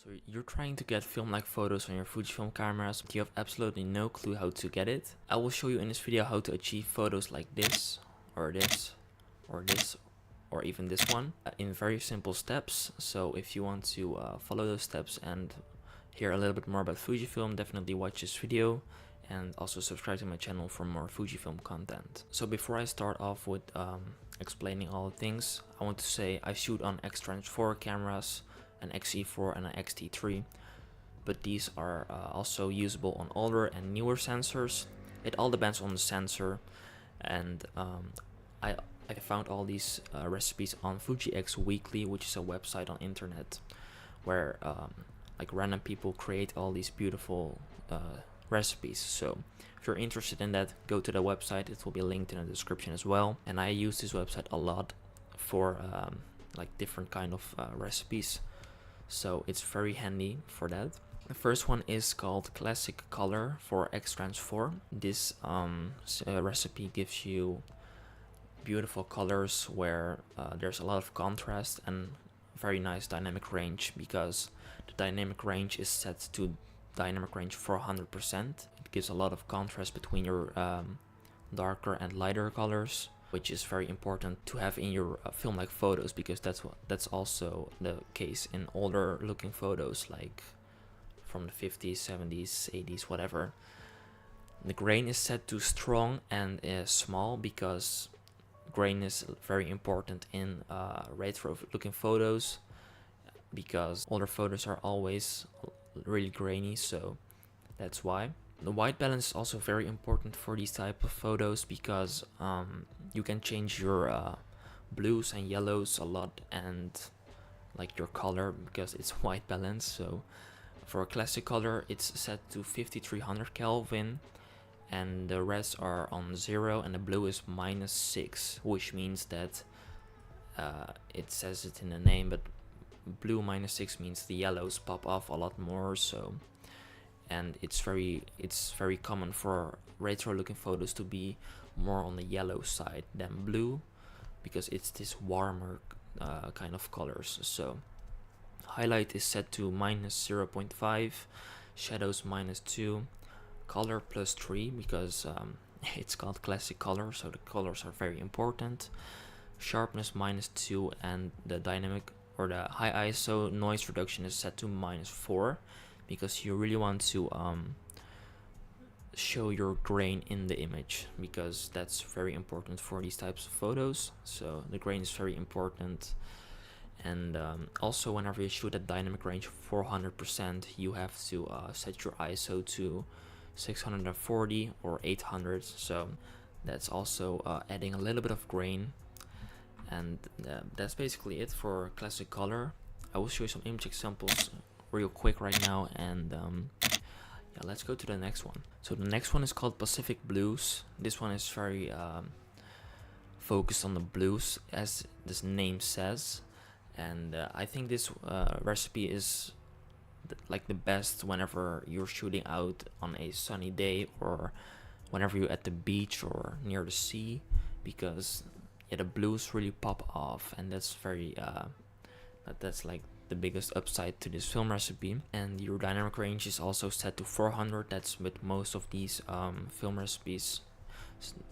So you're trying to get film-like photos on your Fujifilm cameras, but you have absolutely no clue how to get it. I will show you in this video how to achieve photos like this, or this, or this, or even this one, in very simple steps. So if you want to follow those steps and hear a little bit more about Fujifilm, definitely watch this video and also subscribe to my channel for more Fujifilm content. So before I start off with explaining all the things, I want to say I shoot on X-Trans4 cameras, an XE4 and an XT3, but these are also usable on older and newer sensors. It all depends on the sensor, and I found all these recipes on Fuji X Weekly, which is a website on internet where like random people create all these beautiful recipes. So if you're interested in that, go to the website. It will be linked in the description as well. And I use this website a lot for like different kind of recipes, so it's very handy for that. The first one is called Classic Color for X-Trans4. This recipe gives you beautiful colors where there's a lot of contrast and very nice dynamic range, because the dynamic range is set to dynamic range 400%. It gives a lot of contrast between your darker and lighter colors, which is very important to have in your film-like photos, because that's also the case in older looking photos, like from the 50s, 70s, 80s, whatever. The grain is set to strong and small, because grain is very important in retro looking photos, because older photos are always really grainy, so that's why. The white balance is also very important for these type of photos, because you can change your blues and yellows a lot, and like your color, because it's white balance. So for a classic color, it's set to 5300 Kelvin, and the rest are on 0, and the blue is -6, which means that it says it in the name, but blue -6 means the yellows pop off a lot more. So, and it's very common for retro looking photos to be more on the yellow side than blue, because it's this warmer kind of colors. So highlight is set to -0.5, shadows -2, color +3, because it's called classic color, so the colors are very important. Sharpness -2, and the dynamic or the high ISO noise reduction is set to -4, because you really want to show your grain in the image, because that's very important for these types of photos. So the grain is very important. And also, whenever you shoot at dynamic range 400%, you have to set your ISO to 640 or 800, so that's also adding a little bit of grain. And that's basically it for classic color. I will show you some image examples real quick right now, and yeah, let's go to the next one. So the next one is called Pacific Blues. This one is very focused on the blues, as this name says, and I think this recipe is like the best whenever you're shooting out on a sunny day, or whenever you're at the beach or near the sea, because yeah, the blues really pop off, and that's very that's like the biggest upside to this film recipe. And your dynamic range is also set to 400. That's with most of these film recipes,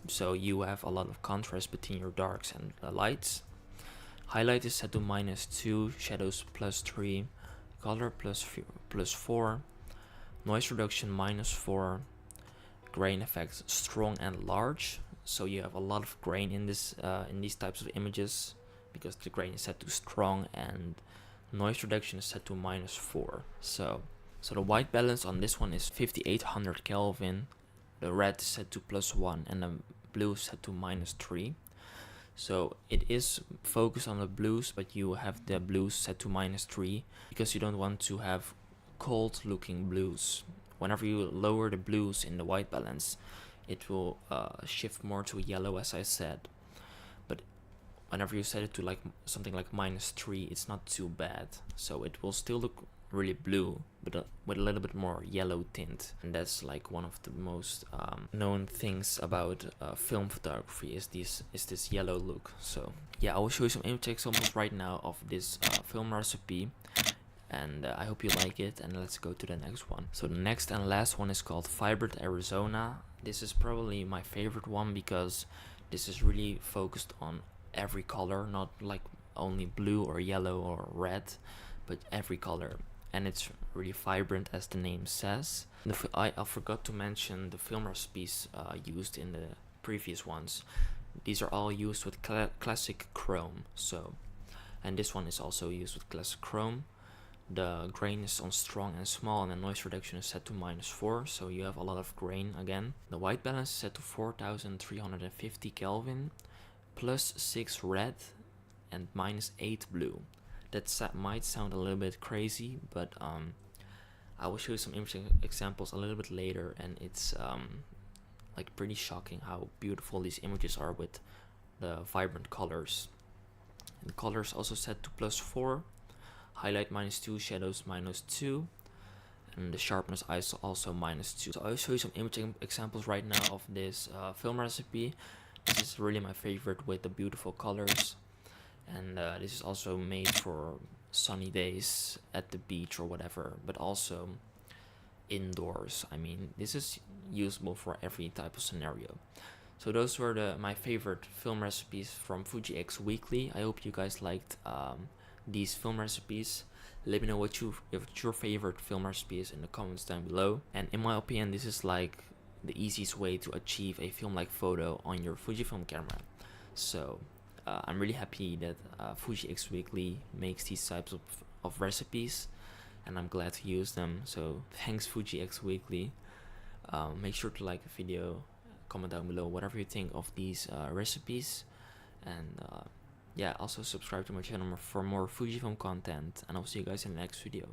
so you have a lot of contrast between your darks and lights. Highlight is set to -2, shadows +3, color +4, noise reduction -4, grain effect strong and large. So you have a lot of grain in this in these types of images, because the grain is set to strong, and noise reduction is set to -4. So the white balance on this one is 5800 Kelvin. The red is set to +1, and the blue is set to -3. So it is focused on the blues, but you have the blues set to -3, because you don't want to have cold looking blues. Whenever you lower the blues in the white balance, it will shift more to yellow, as I said. But whenever you set it to like something like -3, it's not too bad. So it will still look really blue, but with a little bit more yellow tint. And that's like one of the most known things about film photography, is this yellow look. So yeah, I will show you some image examples right now of this film recipe. and I hope you like it, and let's go to the next one. So the next and last one is called Vibrant Arizona. This is probably my favorite one because this is really focused on every color, not like only blue or yellow or red, but every color, and it's really vibrant as the name says. I forgot to mention the film recipes used in the previous ones. These are all used with classic chrome, so, and this one is also used with classic chrome. The grain is on strong and small, and the noise reduction is set to -4, so you have a lot of grain again. The white balance is set to 4350 Kelvin, +6 red, and -8 blue. That might sound a little bit crazy, but I will show you some image examples a little bit later, and it's like pretty shocking how beautiful these images are with the vibrant colors. And the colors also set to +4, highlight -2, shadows -2, and the sharpness is also -2. So I'll show you some image examples right now of this film recipe. This is really my favorite with the beautiful colors, and this is also made for sunny days at the beach or whatever, but also indoors. I mean, this is usable for every type of scenario. So those were my favorite film recipes from Fuji X Weekly. I hope you guys liked these film recipes. Let me know what your favorite film recipe is in the comments down below. And in my opinion, this is like the easiest way to achieve a film-like photo on your Fujifilm camera. So I'm really happy that Fuji X Weekly makes these types of recipes, and I'm glad to use them. So thanks Fuji X Weekly. Make sure to like the video, comment down below whatever you think of these recipes, and yeah, also subscribe to my channel for more Fujifilm content, and I'll see you guys in the next video.